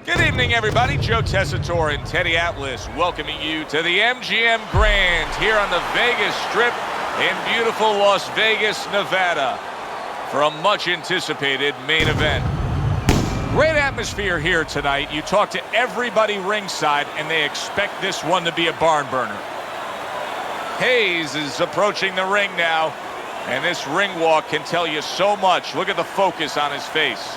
Good evening, everybody. Joe Tessitore and Teddy Atlas welcoming you to the MGM Grand here on the Vegas Strip in beautiful Las Vegas, Nevada for a much-anticipated main event. Great atmosphere here tonight. You talk to everybody ringside, and they expect this one to be a barn burner. Hayes is approaching the ring now, and this ring walk can tell you so much. Look at the focus on his face.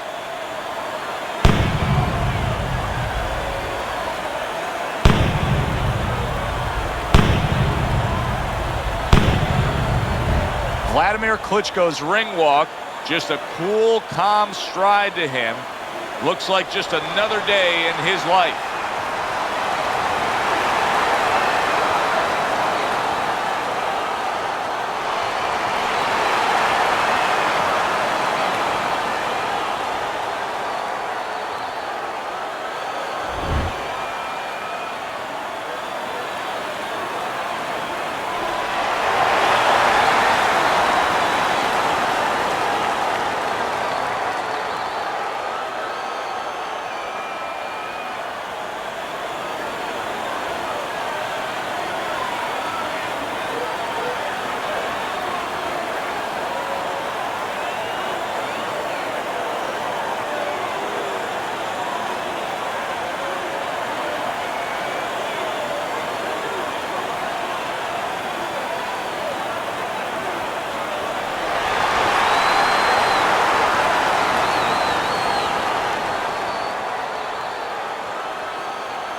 Wladimir Klitschko's ring walk, just a cool, calm stride to him. Looks like just another day in his life.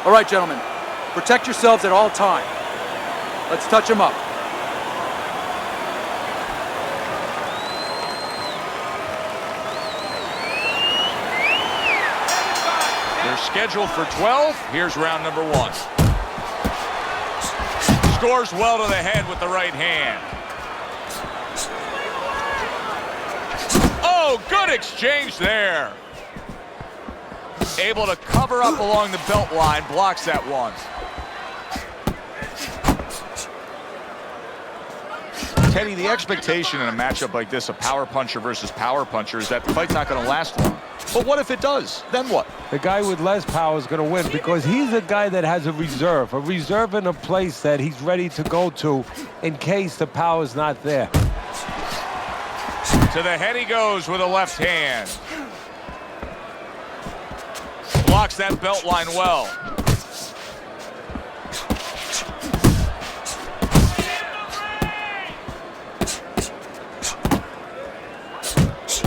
All right, gentlemen, protect yourselves at all times. Let's touch them up. They're scheduled for 12. Here's round number 1. Scores well to the head with the right hand. Oh, good exchange there. Able to cover up along the belt line, blocks that one. Teddy, the expectation in a matchup like this, a power puncher versus power puncher, is that the fight's not going to last long. But what if it does? Then what? The guy with less power is going to win because he's a guy that has a reserve in a place that he's ready to go to in case the power's not there. To the head he goes with a left hand. Blocks that belt line well.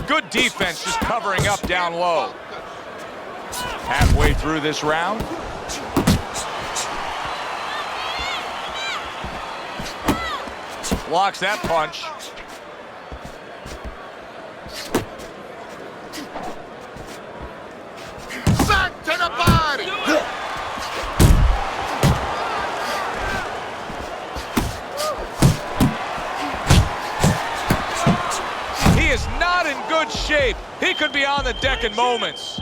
Good defense, just covering up down low. Halfway through this round. Blocks that punch. Is not in good shape. He could be on the deck in moments.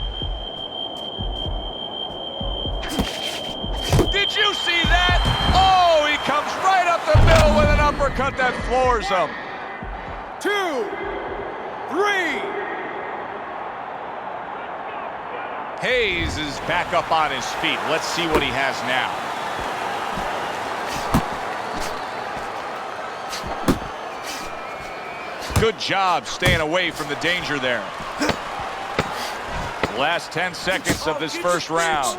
Did you see that? Oh, he comes right up the middle with an uppercut that floors him. 2, 3. Hayes is back up on his feet. Let's see what he has now. Good job staying away from the danger there. Last 10 seconds of this first round.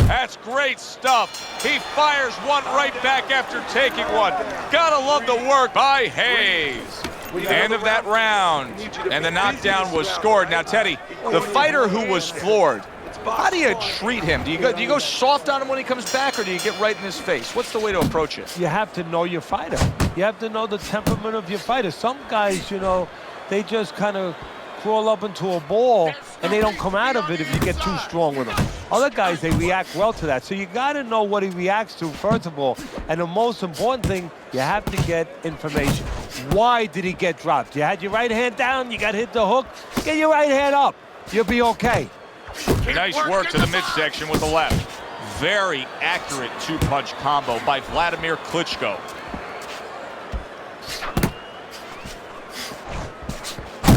That's great stuff. He fires one right back after taking one. Gotta love the work by Hayes. End of that round. And the knockdown was scored. Now, Teddy, the fighter who was floored, how do you treat him? Do you go soft on him when he comes back, or do you get right in his face? What's the way to approach it? You have to know your fighter. You have to know the temperament of your fighter. Some guys, you know, they just kind of crawl up into a ball and they don't come out of it if you get too strong with them. Other guys, they react well to that. So you got to know what he reacts to, first of all. And the most important thing, you have to get information. Why did he get dropped? You had your right hand down, you got hit the hook. Get your right hand up. You'll be okay. Nice work to the midsection with the left. Very accurate two-punch combo by Wladimir Klitschko.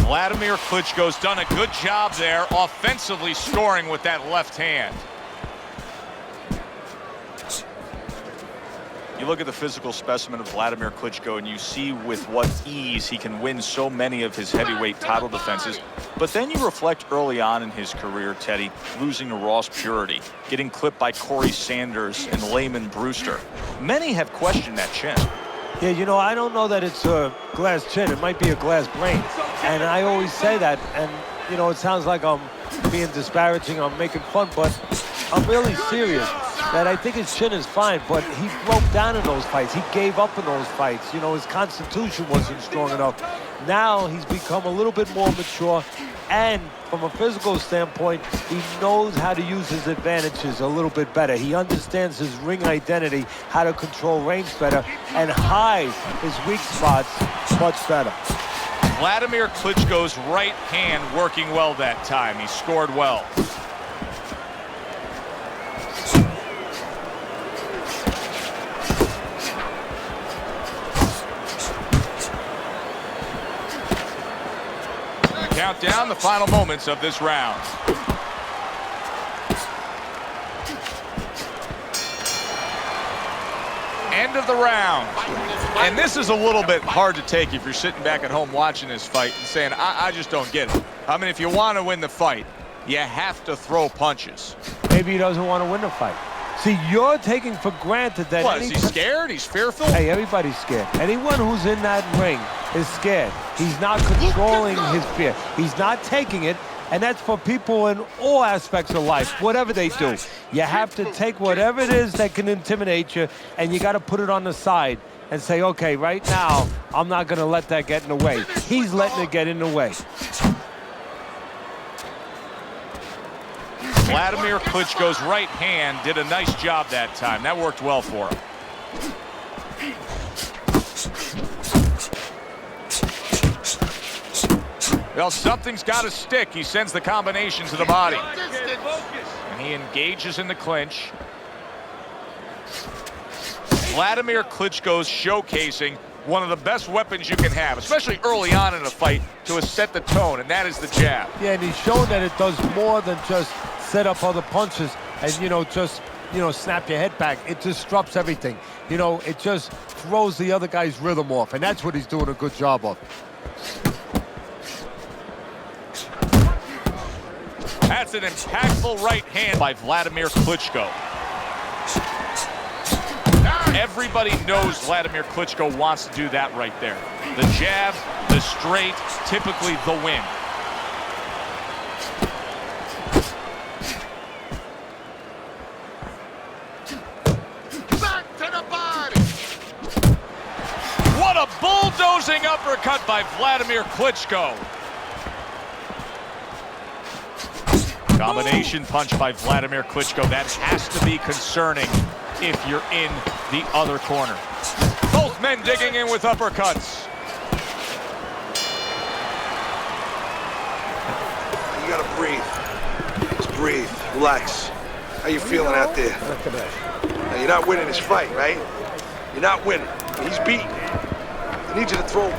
Wladimir Klitschko's done a good job there, offensively scoring with that left hand. You look at the physical specimen of Wladimir Klitschko and you see with what ease he can win so many of his heavyweight title defenses. But then you reflect early on in his career, Teddy, losing to Ross Purity, getting clipped by Corey Sanders and Layman Brewster. Many have questioned that chin. Yeah, you know, I don't know that it's a glass chin. It might be a glass brain. And I always say that. And, you know, it sounds like I'm being disparaging, I'm making fun, but I'm really serious. That I think his chin is fine, but he broke down in those fights. He gave up in those fights. You know, his constitution wasn't strong enough. Now he's become a little bit more mature, and from a physical standpoint, he knows how to use his advantages a little bit better. He understands his ring identity, how to control range better, and hide his weak spots much better. Wladimir Klitschko's right hand working well that time. He scored well. Count down the final moments of this round. End of the round. And this is a little bit hard to take if you're sitting back at home watching this fight and saying, I just don't get it. I mean, if you want to win the fight, you have to throw punches. Maybe he doesn't want to win the fight. See, you're taking for granted that... What, is he scared? He's fearful? Hey, everybody's scared. Anyone who's in that ring is scared. He's not controlling his fear. He's not taking it, and that's for people in all aspects of life, whatever they do. You have to take whatever it is that can intimidate you, and you got to put it on the side and say, okay, right now, I'm not going to let that get in the way. He's letting it get in the way. Wladimir Klitschko's right hand did a nice job that time. That worked well for him. Well, something's got to stick. He sends the combination to the body. And he engages in the clinch. Wladimir Klitschko's showcasing one of the best weapons you can have, especially early on in a fight, to set the tone, and that is the jab. Yeah, and he's shown that it does more than just set up other punches and, you know, just, you know, snap your head back. It disrupts everything. You know, it just throws the other guy's rhythm off, and that's what he's doing a good job of. That's an impactful right hand by Wladimir Klitschko. Everybody knows Wladimir Klitschko wants to do that right there. The jab, the straight, typically the win. Back to the body. What a bulldozing uppercut by Wladimir Klitschko. Combination punch by Wladimir Klitschko. That has to be concerning if you're in the other corner. Both men digging in with uppercuts. You gotta breathe. Just breathe. Relax. How you feeling out there? Now, you're not winning this fight, right? You're not winning. He's beaten. I need you to throw.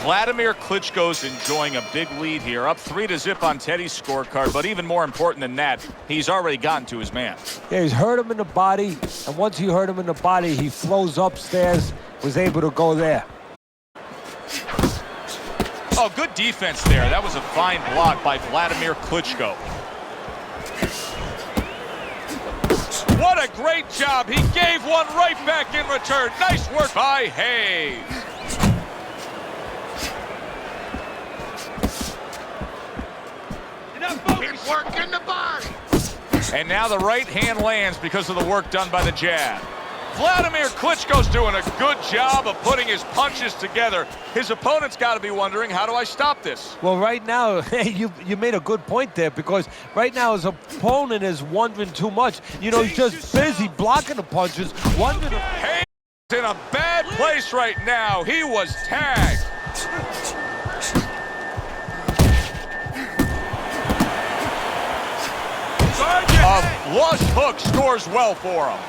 Wladimir Klitschko's enjoying a big lead here, up 3-0 on Teddy's scorecard, but even more important than that, he's already gotten to his man. Yeah, he's hurt him in the body, and once he hurt him in the body, he flows upstairs, was able to go there. Oh, good defense there. That was a fine block by Wladimir Klitschko. What a great job. He gave one right back in return. Nice work by Hayes. Keep working the body. And now the right hand lands because of the work done by the jab. Wladimir Klitschko's doing a good job of putting his punches together. His opponent's got to be wondering, how do I stop this? Well, right now, you made a good point there, because right now his opponent is wondering too much. You know, he's just busy blocking the punches, wondering. Hayes is in a bad place right now. He was tagged. A flush hook scores well for him.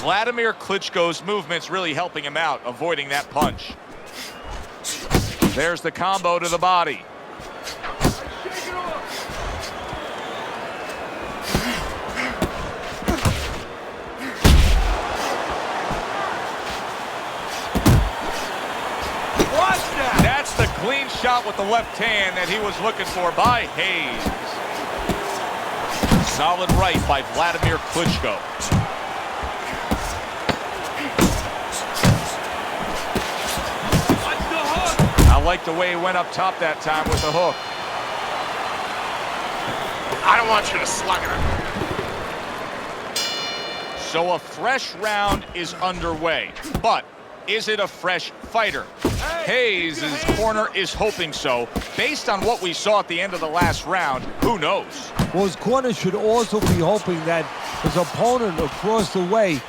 Wladimir Klitschko's movement's really helping him out, avoiding that punch. There's the combo to the body. That's the clean shot with the left hand that he was looking for by Hayes. Solid right by Wladimir Klitschko. I like the way he went up top that time with the hook. I don't want you to slug it. So a fresh round is underway, but is it a fresh fighter? Hayes' corner is hoping so. Based on what we saw at the end of the last round, who knows? Well, his corner should also be hoping that his opponent across the way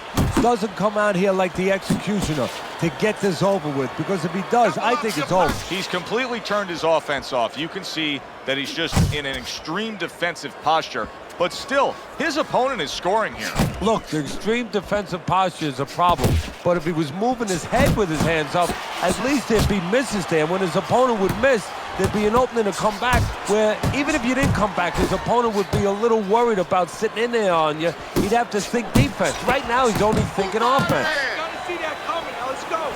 doesn't come out here like the executioner to get this over with, because if he does, I think it's over. He's completely turned his offense off. You can see that he's just in an extreme defensive posture, but still, his opponent is scoring here. Look, the extreme defensive posture is a problem, but if he was moving his head with his hands up, at least there'd be misses there. When his opponent would miss, there'd be an opening to come back, where even if you didn't come back, his opponent would be a little worried about sitting in there on you. He'd have to think defense. Right now, he's only thinking offense. Gotta see that coming. Now let's go.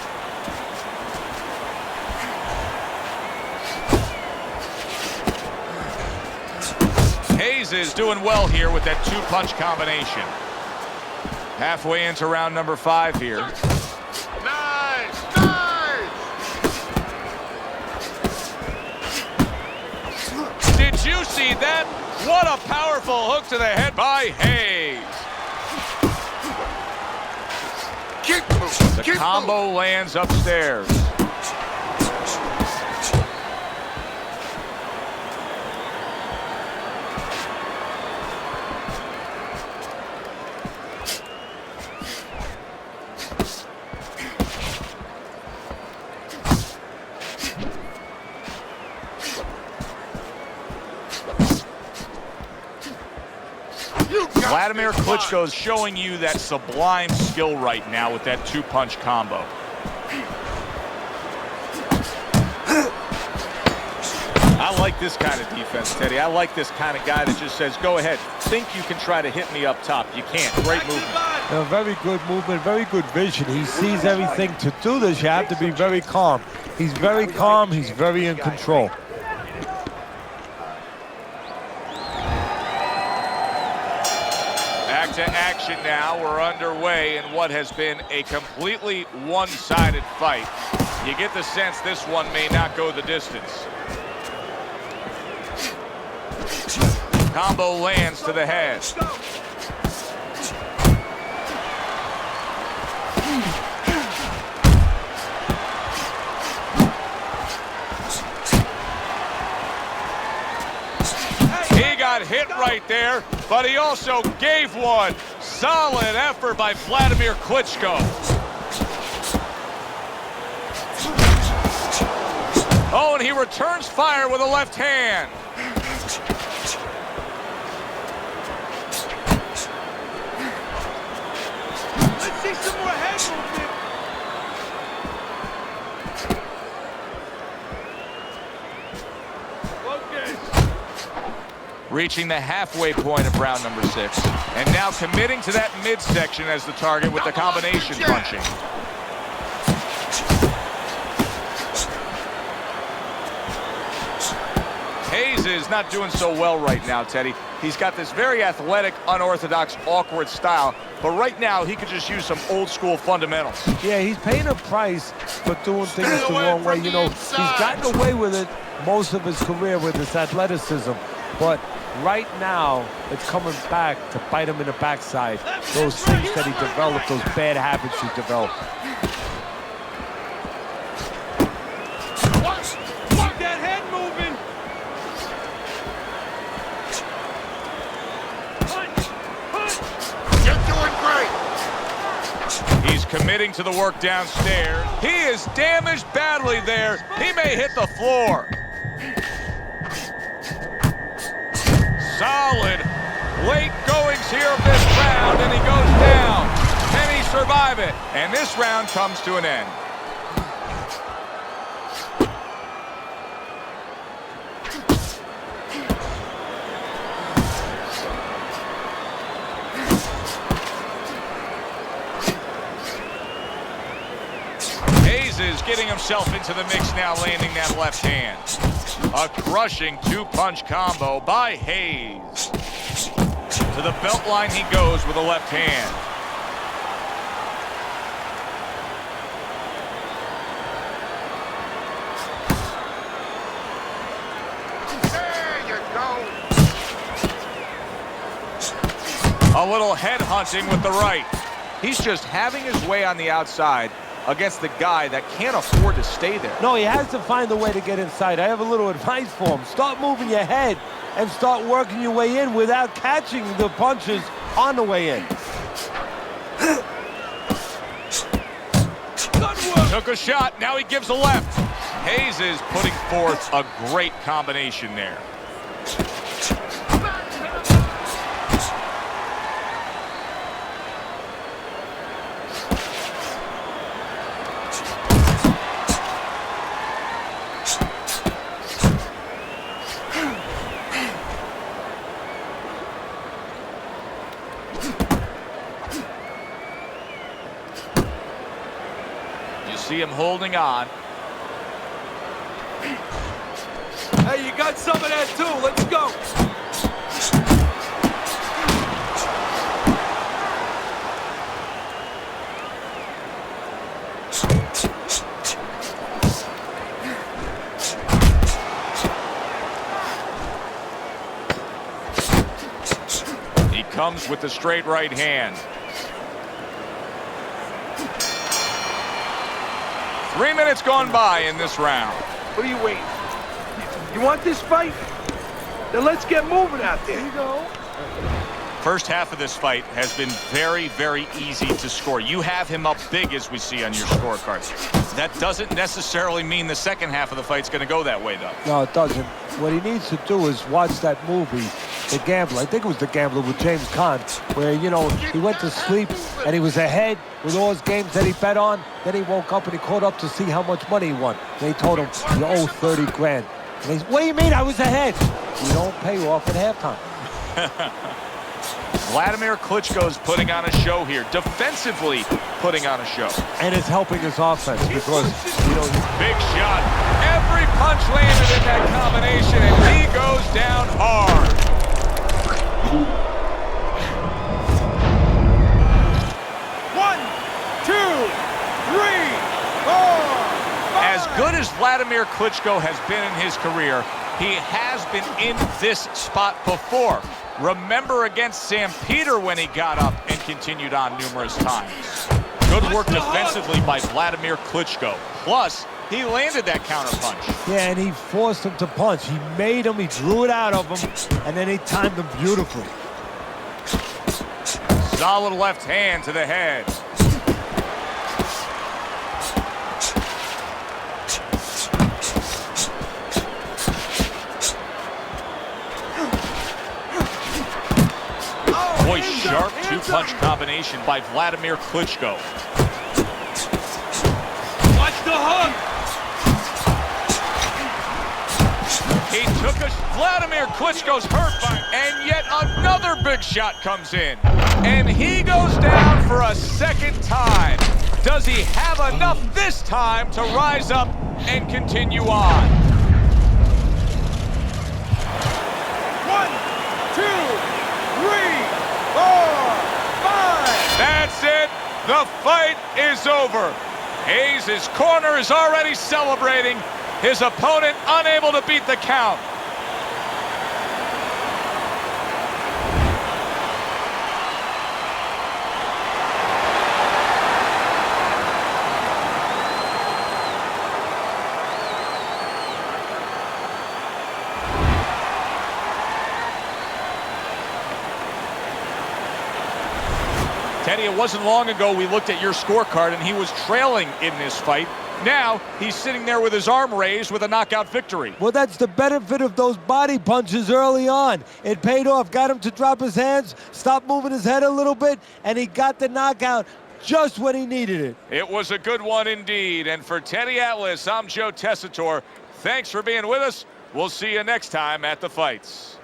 Hayes is doing well here with that two-punch combination. Halfway into round number 5 here. Nice, nice. Did you see that? What a powerful hook to the head by Hayes. Keep moving. The Keep combo lands upstairs. Wladimir Klitschko is showing you that sublime skill right now with that two-punch combo. I like this kind of defense, Teddy. I like this kind of guy that just says, go ahead, think you can try to hit me up top. You can't. Great movement. Very good movement, very good vision. He sees everything. To do this, you have to be very calm. He's very calm. He's very in control. Back to action now. We're underway in what has been a completely one-sided fight. You get the sense this one may not go the distance. Combo lands to the head. He got hit right there, but he also gave one. Solid effort by Wladimir Klitschko. Oh, and he returns fire with a left hand. Let's see some more head movement. Reaching the halfway point of round number 6. And now committing to that midsection as the target with the combination punching. Hayes is not doing so well right now, Teddy. He's got this very athletic, unorthodox, awkward style, but right now he could just use some old school fundamentals. Yeah, he's paying a price for doing things the wrong way. You know, he's gotten away with it most of his career with his athleticism, but right now it's coming back to bite him in the backside. Those things that he developed, those bad habits he developed. Keep that head moving. You're doing great. He's committing to the work downstairs. He is damaged badly there. He may hit the floor. Solid late goings here of this round, and he goes down. And he survive it, and this round comes to an end. Hayes is getting himself into the mix now, landing that left hand. A crushing two-punch combo by Hayes. To the belt line he goes with a left hand. A little head hunting with the right. He's just having his way on the outside against the guy that can't afford to stay there. No, he has to find a way to get inside. I have a little advice for him. Start moving your head and start working your way in without catching the punches on the way in. Took a shot, now he gives a left. Hayes is putting forth a great combination there. See him holding on. Hey, you got some of that too. Let's go. He comes with the straight right hand. 3 minutes gone by in this round. What are you waiting? You want this fight? Then let's get moving out there. Here you go. First half of this fight has been very, very easy to score. You have him up big, as we see on your scorecards. That doesn't necessarily mean the second half of the fight's going to go that way, though. No, it doesn't. What he needs to do is watch that movie, The Gambler. I think it was The Gambler with James Caan, where, you know, he went to sleep and he was ahead with all his games that he bet on. Then he woke up and he called up to see how much money he won. They told him, you owe 30 grand. And he's, what do you mean I was ahead? You don't pay off at halftime. Wladimir Klitschko's putting on a show here, defensively putting on a show. And it's helping his offense because, you know... Big shot. Every punch landed in that combination, and he goes down hard. One, two, three, four, five. As good as Wladimir Klitschko has been in his career, he has been in this spot before. Remember against Sam Peter when he got up and continued on numerous times. Good work defensively by Wladimir Klitschko. Plus, he landed that counterpunch. Yeah, and he forced him to punch. He made him, he drew it out of him, and then he timed him beautifully. Solid left hand to the head. Boy, sharp two-punch combination by Wladimir Klitschko. Watch the hook. He took a... Wladimir Klitschko's hurt by... And yet another big shot comes in. And he goes down for a second time. Does he have enough this time to rise up and continue on? 1, 2, 3, 4, 5. That's it. The fight is over. Hayes' corner is already celebrating. His opponent unable to beat the count. Teddy, it wasn't long ago we looked at your scorecard and he was trailing in this fight. Now he's sitting there with his arm raised with a knockout victory. Well, that's the benefit of those body punches early on. It paid off, got him to drop his hands, stop moving his head a little bit, and he got the knockout just when he needed it. It was a good one indeed. And for Teddy Atlas, I'm Joe Tessitore. Thanks for being with us. We'll see you next time at the fights.